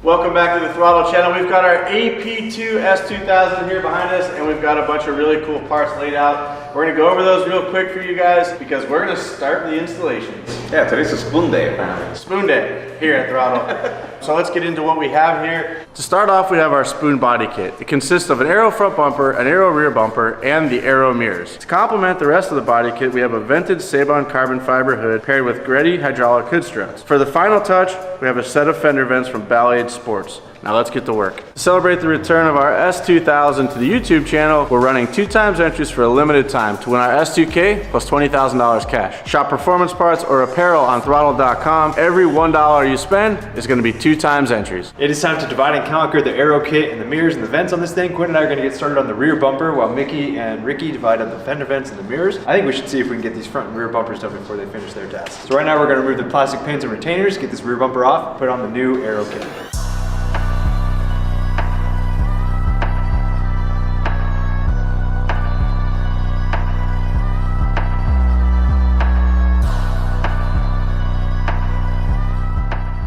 Welcome back to the Throttle channel. We've got our AP2 S2000 here behind us, and we've got a bunch of really cool parts laid out. We're gonna go over those real quick for you guys because we're gonna start the installations. Yeah, today's a spoon day apparently. Spoon day here at Throttle. So let's get into what we have here. To start off, we have our spoon body kit. It consists of an aero front bumper, an aero rear bumper, and the aero mirrors. To complement the rest of the body kit, we have a vented Sabon carbon fiber hood paired with Greddy hydraulic hood struts. For the final touch, we have a set of fender vents from Ballade Sports. Now let's get to work. To celebrate the return of our S2000 to the YouTube channel, we're running 2 times entries for a limited time to win our S2K plus $20,000 cash. Shop performance parts or apparel on throtl.com. Every $1 you spend is going to be 2 times entries. It is time to divide and conquer the aero kit and the mirrors and the vents on this thing. Quinn and I are going to get started on the rear bumper while Mickey and Ricky divide up the fender vents and the mirrors. I think we should see if we can get these front and rear bumpers done before they finish their tasks. So right now we're going to remove the plastic pins and retainers, get this rear bumper off, put on the new aero kit.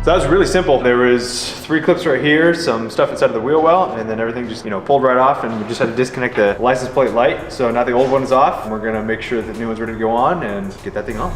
So that was really simple. There was 3 clips right here, some stuff inside of the wheel well, and then everything just, pulled right off, and we just had to disconnect the license plate light. So now the old one is off, and we're gonna make sure that the new one's ready to go on and get that thing on.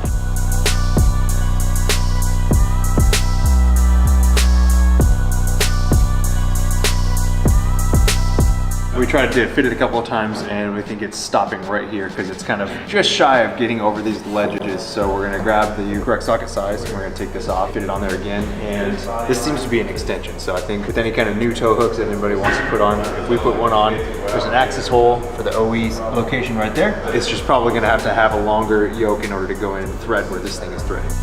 We tried to fit it a couple of times and we think it's stopping right here because it's kind of just shy of getting over these ledges. So we're gonna grab the correct socket size and we're gonna take this off, fit it on there again. And this seems to be an extension. So I think with any kind of new tow hooks that anybody wants to put on, if we put one on, there's an access hole for the OE location right there. It's just probably gonna have to have a longer yoke in order to go in and thread where this thing is threaded.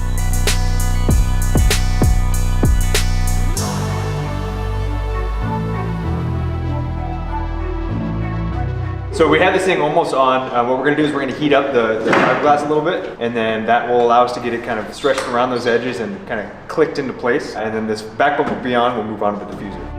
So we have this thing almost on. What we're gonna do is we're gonna heat up the fiberglass a little bit, and then that will allow us to get it kind of stretched around those edges and kind of clicked into place. And then this back bumper will be on, we'll move on to the diffuser.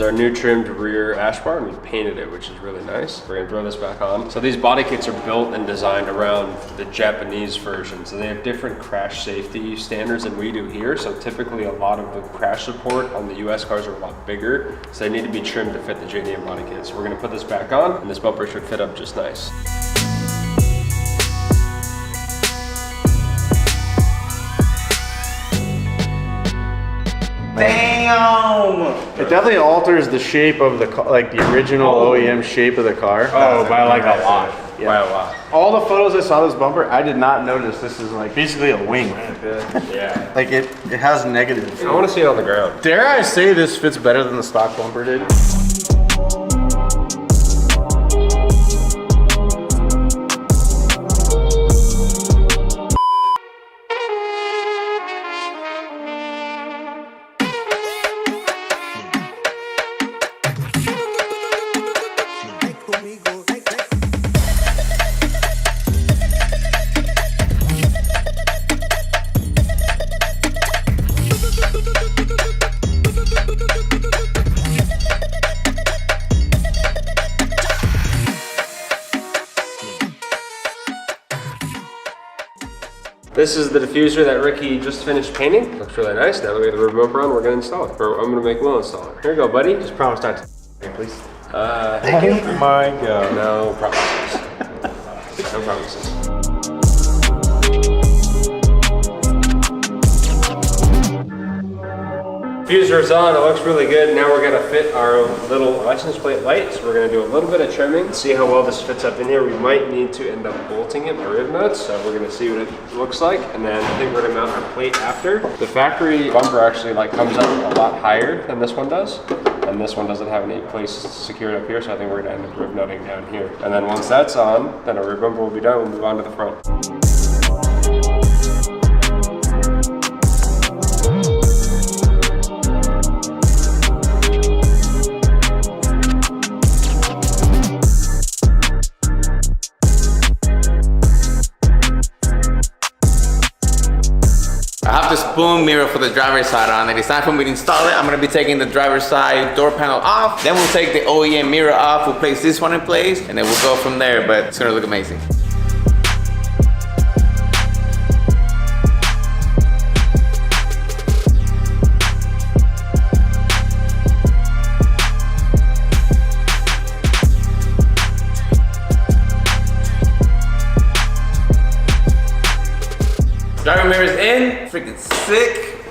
Our new trimmed rear ash bar, and we've painted it, which is really nice. We're gonna throw this back on. So these body kits are built and designed around the Japanese version. So they have different crash safety standards than we do here. So typically a lot of the crash support on the US cars are a lot bigger. So they need to be trimmed to fit the JDM body kit. So we're gonna put this back on, and this bumper should fit up just nice. Damn! It definitely alters the shape of the car, like the original OEM shape of the car. Oh, by like a lot. Yeah. By a lot. All the photos I saw of this bumper, I did not notice this is like basically a wing. Yeah. Like it has negative. I wanna see it on the ground. Dare I say this fits better than the stock bumper did? This is the diffuser that Ricky just finished painting. Looks really nice. Now that we have the rear bumper on, we're gonna install it. Or I'm gonna make Will install it. Here you go, buddy. Just promise not to please. Thank you. Oh my God. No promises. No promises. Diffuser is on, it looks really good. Now we're gonna fit our little license plate light. So we're gonna do a little bit of trimming, see how well this fits up in here. We might need to end up bolting it by rib nuts, so we're gonna see what it looks like. And then I think we're gonna mount our plate after. The factory bumper actually comes up a lot higher than this one does. And this one doesn't have any place secured up here, so I think we're gonna end up rib nutting down here. And then once that's on, then our rear bumper will be done, we'll move on to the front. the spoon mirror for the driver's side on it. It's time for me to install it. I'm gonna be taking the driver's side door panel off. Then we'll take the OEM mirror off. We'll place this one in place and then we'll go from there, but it's gonna look amazing. Driver mirrors in, freaking sick.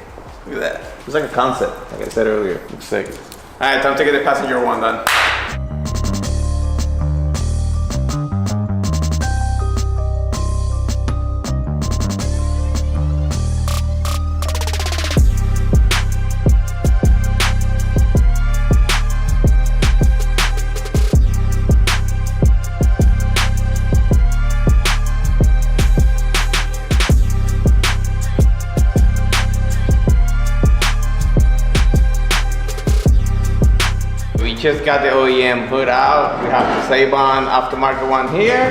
Look at that. It's like a concept, like I said earlier. Looks sick. All right, time to get the passenger one done. Just got the OEM hood out. We have the Sabon aftermarket one here.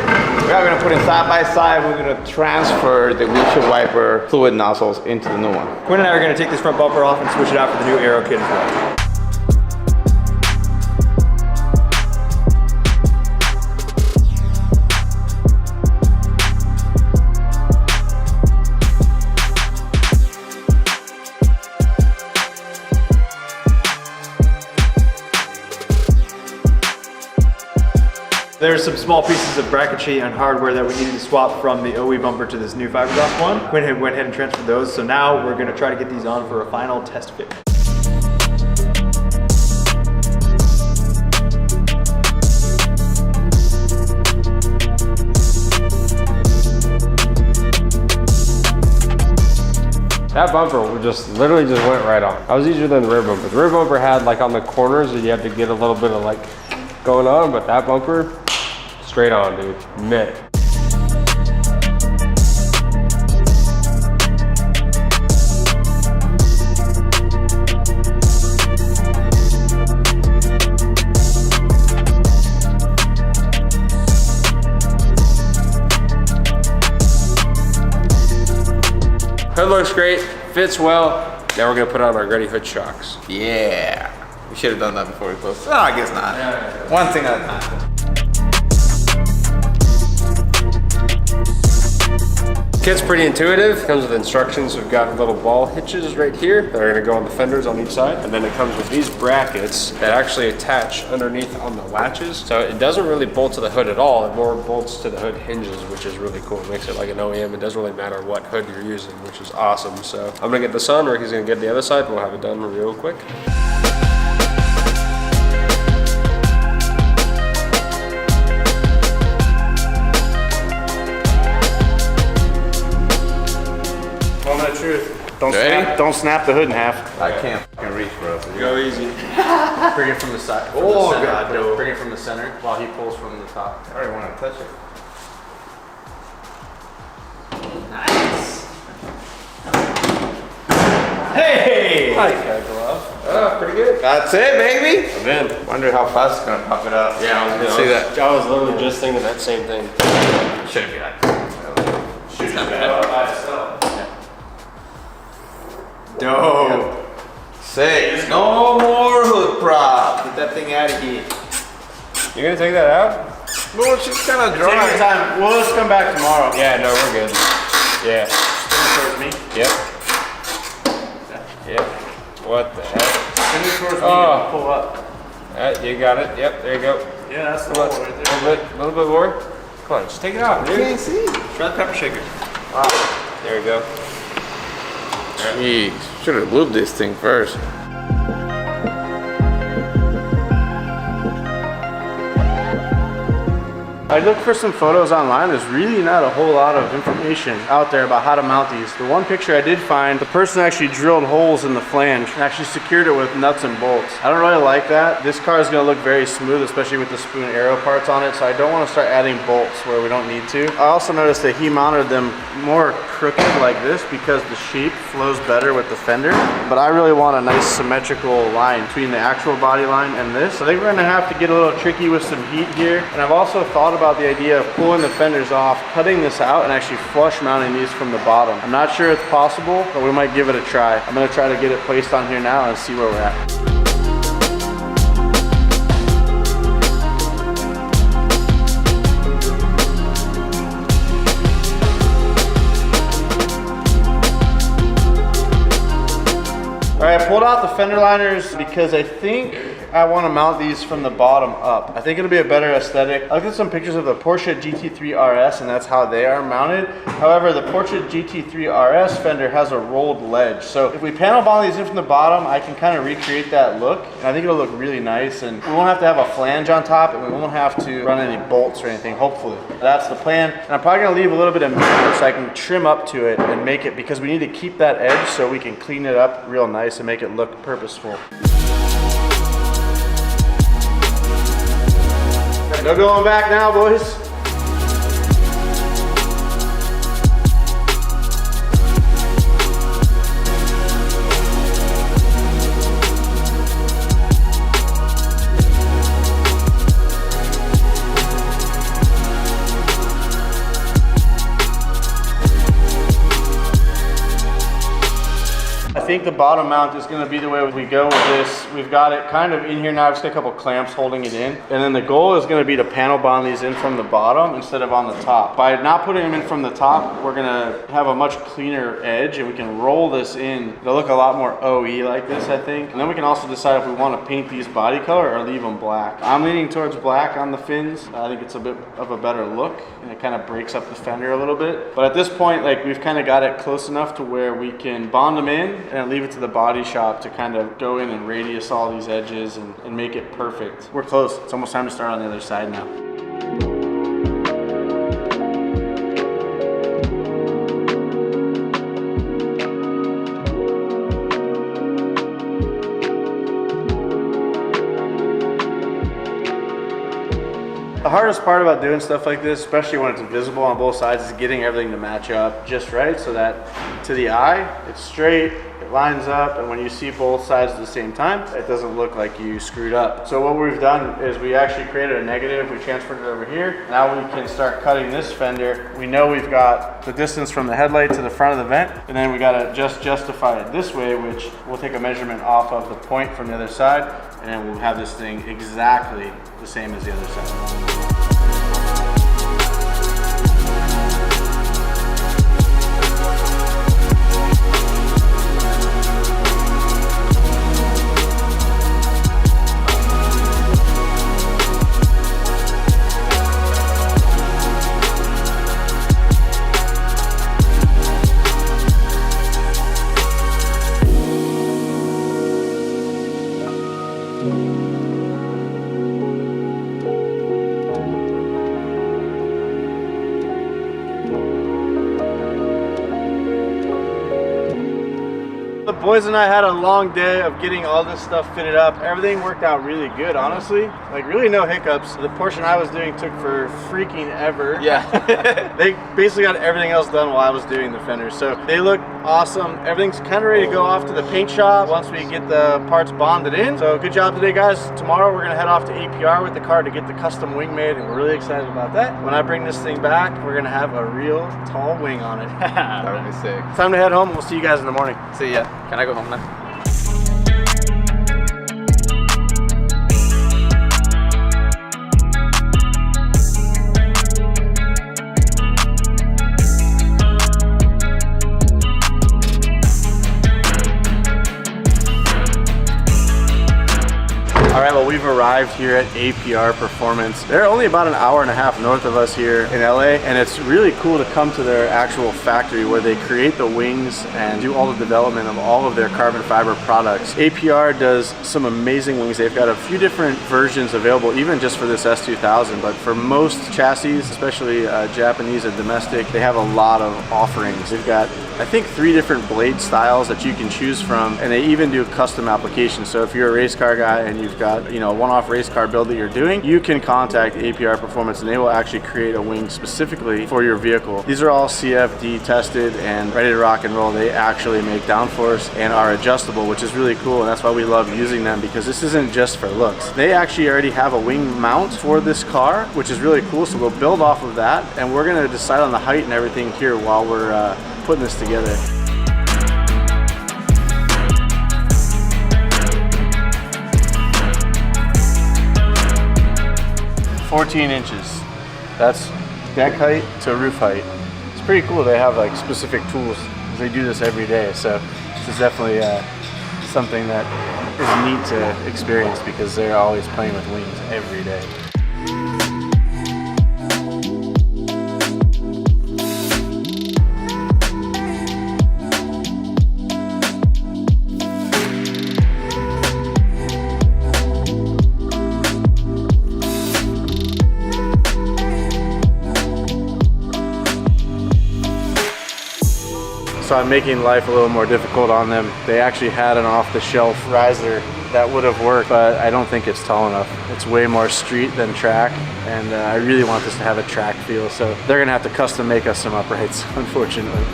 We are gonna put it side by side. We're gonna transfer the windshield wiper fluid nozzles into the new one. Quinn and I are gonna take this front bumper off and switch it out for the new aero kit as well. There's some small pieces of bracket sheet and hardware that we needed to swap from the OE bumper to this new fiberglass one. Quinn went ahead and transferred those, so now we're gonna try to get these on for a final test fit. That bumper literally just went right on. That was easier than the rear bumper. The rear bumper had like on the corners that you have to get a little bit of like going on, but that bumper, straight on, dude. Mint. Hood looks great, fits well. Now we're gonna put on our Gretty hood shocks. Yeah. We should have done that before we closed. Oh, I guess not. Yeah. One thing at a time. Kit's pretty intuitive. Comes with instructions. We've got little ball hitches right here that are gonna go on the fenders on each side. And then it comes with these brackets that actually attach underneath on the latches. So it doesn't really bolt to the hood at all. It more bolts to the hood hinges, which is really cool. It makes it like an OEM. It doesn't really matter what hood you're using, which is awesome. So I'm gonna get this on. Ricky's gonna get the other side. We'll have it done real quick. Don't snap the hood in half. I can't fucking reach, bro. Go easy. Bring it from the side. Oh, God, no. Bring it from the center while he pulls from the top. I already want to touch it. Nice. Hey! Nice guy, glove. Oh, pretty good. That's it, baby. I'm in. Wonder how fast it's gonna pop it up. Yeah, I was, see that. I was literally just thinking that same thing. Should be like. Should not bad. Dope. Sick. No more hood prop. Get that thing out of here. You gonna take that out? Well, it's just kind of Take your dry. time. We'll just come back tomorrow. Yeah, no, we're good. Yeah. Spin it towards me. Yep. Yep. What the heck? Spin it towards me Oh. and pull up. You got it. Yep, there you go. Yeah, that's the Come hole on, right there. a little bit more. Come on, just take it out, dude. Can't see. Try the pepper shaker. There you go. Jeez, should have lubed this thing first. I looked for some photos online. There's really not a whole lot of information out there about how to mount these. The one picture I did find, the person actually drilled holes in the flange and actually secured it with nuts and bolts. I don't really like that. This car is gonna look very smooth, especially with the spoon aero parts on it, so I don't wanna start adding bolts where we don't need to. I also noticed that he mounted them more crooked like this because the shape flows better with the fender, but I really want a nice symmetrical line between the actual body line and this. So I think we're gonna have to get a little tricky with some heat here. And I've also thought about the idea of pulling the fenders off, cutting this out, and actually flush mounting these from the bottom. I'm not sure it's possible, but we might give it a try. I'm gonna try to get it placed on here now and see where we're at. All right, I pulled out the fender liners because I think I want to mount these from the bottom up. I think it'll be a better aesthetic. I looked at some pictures of the Porsche GT3 RS and that's how they are mounted. However, the Porsche GT3 RS fender has a rolled ledge. So if we panel bond these in from the bottom, I can kind of recreate that look. And I think it'll look really nice. And we won't have to have a flange on top and we won't have to run any bolts or anything, hopefully. That's the plan. And I'm probably gonna leave a little bit of meat so I can trim up to it and make it, because we need to keep that edge so we can clean it up real nice and make it look purposeful. No going back now, boys. I think the bottom mount is going to be the way we go with this. We've got it kind of in here now. I've just got a couple clamps holding it in. And then the goal is going to be to panel bond these in from the bottom instead of on the top. By not putting them in from the top, we're going to have a much cleaner edge and we can roll this in. It'll look a lot more OE like this, I think. And then we can also decide if we want to paint these body color or leave them black. I'm leaning towards black on the fins. I think it's a bit of a better look and it kind of breaks up the fender a little bit. But at this point, like, we've kind of got it close enough to where we can bond them in and leave it to the body shop to kind of go in and radius all these edges and make it perfect. We're close. It's almost time to start on the other side now. The hardest part about doing stuff like this, especially when it's visible on both sides, is getting everything to match up just right so that to the eye, it's straight, it lines up, and when you see both sides at the same time, it doesn't look like you screwed up. So what we've done is we actually created a negative, we transferred it over here. Now we can start cutting this fender. We know we've got the distance from the headlight to the front of the vent, and then we gotta just justify it this way, which we'll take a measurement off of the point from the other side, and then we'll have this thing exactly the same as the other side. The boys and I had a long day of getting all this stuff fitted up. Everything worked out really good, honestly. Like, really no hiccups. The portion I was doing took for freaking ever. Yeah. They basically got everything else done while I was doing the fenders. So they look awesome. Everything's kind of ready to go off to the paint shop once we get the parts bonded in. So good job today, guys. Tomorrow we're gonna head off to APR with the car to get the custom wing made, and we're really excited about that. When I bring this thing back, we're gonna have a real tall wing on it. That would be sick. Time to head home. We'll see you guys in the morning. See ya. Can I go home now? All right, well, we've arrived here at APR Performance. They're only about an hour and a half north of us here in LA, and it's really cool to come to their actual factory where they create the wings and do all the development of all of their carbon fiber products. APR does some amazing wings. They've got a few different versions available, even just for this S2000, but for most chassis, especially Japanese and domestic, they have a lot of offerings. They've got, I think, 3 different blade styles that you can choose from, and they even do custom applications. So if you're a race car guy and you've got, one-off race car build that you're doing, you can contact APR Performance and they will actually create a wing specifically for your vehicle. These are all CFD tested and ready to rock and roll. They actually make downforce and are adjustable, which is really cool, and that's why we love using them, because this isn't just for looks. They actually already have a wing mount for this car, which is really cool, so we'll build off of that, and we're going to decide on the height and everything here while we're putting this together. 14 inches. That's deck height to roof height. It's pretty cool. They have like specific tools. They do this every day, so this is definitely something that is neat to experience because they're always playing with wings every day. So I'm making life a little more difficult on them. They actually had an off-the-shelf riser that would have worked, but I don't think it's tall enough. It's way more street than track, and I really want this to have a track feel, so they're gonna have to custom make us some uprights, unfortunately.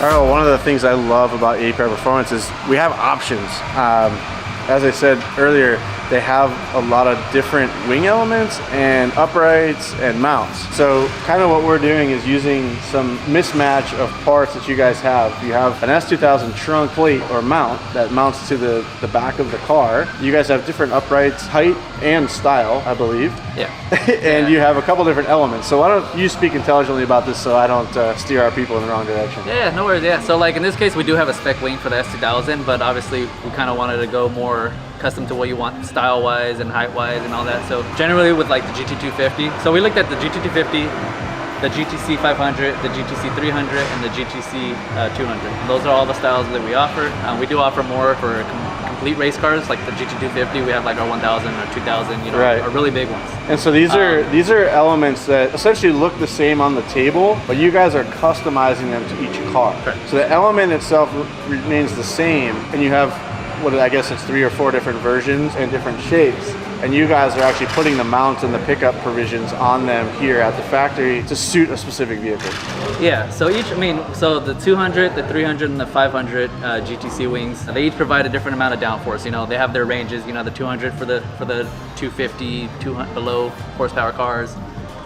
All right, one of the things I love about APR Performance is we have options. As I said earlier, they have a lot of different wing elements and uprights and mounts. So kind of what we're doing is using some mismatch of parts that you guys have. You have an S2000 trunk plate or mount that mounts to the back of the car. You guys have different uprights, height and style, I believe. Yeah. And you have a couple different elements. So why don't you speak intelligently about this so I don't steer our people in the wrong direction. Yeah, no worries. Yeah, so like in this case, we do have a spec wing for the S2000, but obviously we kind of wanted to go more custom to what you want style-wise and height-wise and all that. So generally with like the GT250, so we looked at the GT250, the GTC 500, the GTC 300, and the GTC 200. Those are all the styles that we offer. We do offer more for complete race cars, like the GT250. We have like our 1000 or 2000, you know, right, our really big ones. And so these are elements that essentially look the same on the table, but you guys are customizing them to each car. Correct. So the element itself remains the same, and you have what I guess it's 3 or 4 different versions and different shapes. And you guys are actually putting the mounts and the pickup provisions on them here at the factory to suit a specific vehicle. Yeah, so so the 200, the 300, and the 500 GTC wings, they each provide a different amount of downforce. You know, they have their ranges. You know, the 200 for the 250, 200 below horsepower cars.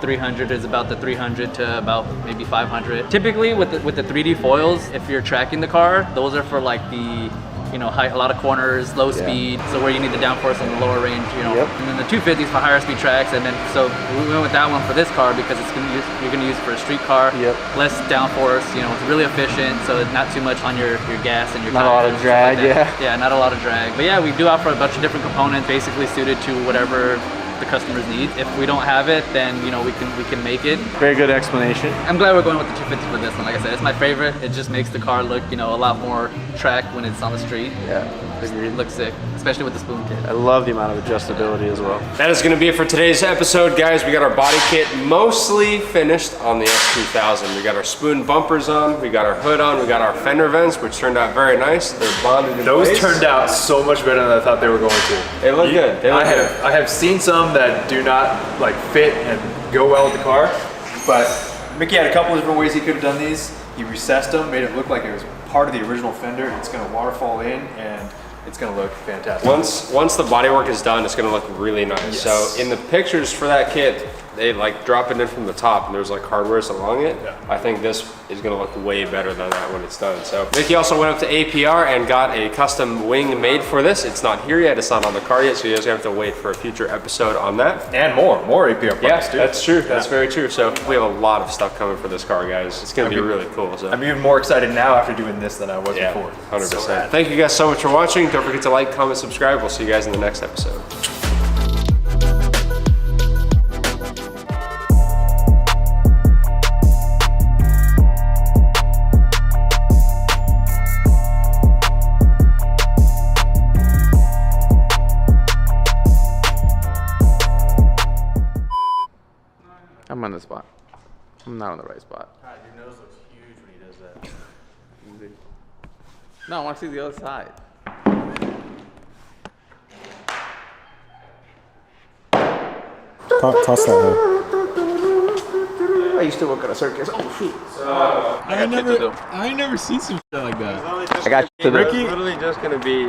300 is about the 300 to about maybe 500. Typically with the 3D foils, if you're tracking the car, those are for like the, you know, high, a lot of corners, low speed, so where you need the downforce on the lower range, you know. And then the 250s for higher speed tracks, and then so we went with that one for this car because you're gonna use it for a street car, less downforce, you know, it's really efficient, so it's not too much on your gas and your not tires. a lot of drag, like yeah, not a lot of drag. But yeah, we do offer a bunch of different components, basically suited to whatever the customer's needs. If we don't have it, then you know we can make it. Very good explanation. I'm glad we're going with the 250 for this one. Like I said, it's my favorite. It just makes the car look, you know, a lot more track when it's on the street. Yeah, agreed. It looks sick, especially with the spoon kit. I love the amount of adjustability as well. That is going to be it for today's episode, guys. We got our body kit mostly finished on the S2000. We got our spoon bumpers on, we got our hood on, we got our fender vents, which turned out very nice. They're bonded in Those place. turned out so much better than I thought they were going to. They look good. They look good. I have seen some that do not like fit and go well with the car, but Mickey had a couple of different ways he could have done these. He recessed them, made it look like it was part of the original fender. It's going to waterfall in and it's going to look fantastic. Once the bodywork is done, it's going to look really nice. Yes. So in the pictures for that kit, they like drop it in from the top and there's like hardwares along it. Yeah. I think this is gonna look way better than that when it's done. So Mickey also went up to APR and got a custom wing made for this. It's not here yet, it's not on the car yet, so you guys have to wait for a future episode on that. And more APR parts Yeah, too. that's true, that's very true. So we have a lot of stuff coming for this car, guys. It's gonna be really cool. So. I'm even more excited now after doing this than I was before. 100%. So rad. Thank you guys so much for watching. Don't forget to like, comment, subscribe. We'll see you guys in the next episode. I'm on the spot. I'm not on the right spot. God, your nose looks huge when he does that. No, I want to see the other side. Toss that way. I used to work at a circus. Oh shoot. I ain't never seen some shit like that. I got you. It's literally just gonna be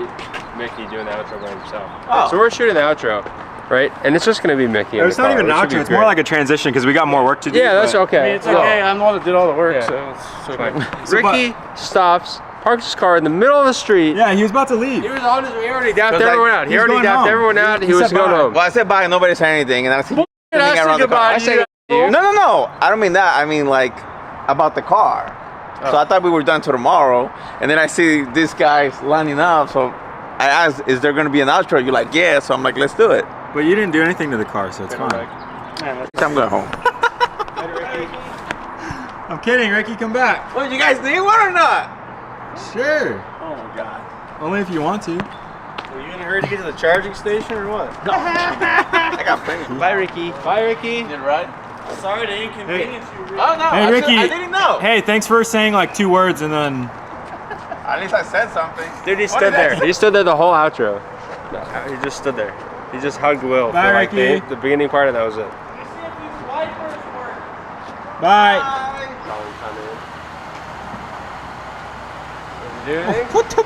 Mickey doing the outro by himself. Oh. So we're shooting the outro, right? And it's just gonna be Mickey. It's not even an outro. It's more like a transition because we got more work to do. Yeah, that's okay. I mean, it's okay. I'm the one that did all the work, Yeah. so it's okay. Ricky stops, parks his car in the middle of the street. Yeah, he was about to leave. He was on his way. He already dapped like, everyone out. He he's already going dapped home. everyone out. He was said going bye. home. Well, I said bye and nobody said anything, and then I see I said goodbye to you. No. I don't mean that. I mean like about the car. So I thought we were done till tomorrow, and then I see this guy's lining up. So I asked, "Is there going to be an outro?" You're like, "Yeah." So I'm like, "Let's do it." But you didn't do anything to the car, so it's fine. I'm going home. I'm kidding, Ricky. Come back. What, you guys need one or not? Sure. Oh my god. Only if you want to. Were you in a hurry to get to the charging station or what? I got plenty. Bye, Ricky. Bye, Ricky. Did right? Sorry to inconvenience you, Ricky. Oh no! Hey, Ricky. I didn't know. Hey, thanks for saying like 2 words and then. At least I said something. Dude, he What stood did I there. say? He stood there the whole outro. He just stood there. He just hugged Will Bye, for like Ricky. the beginning part, and that was it. Bye. Did you do anything? What the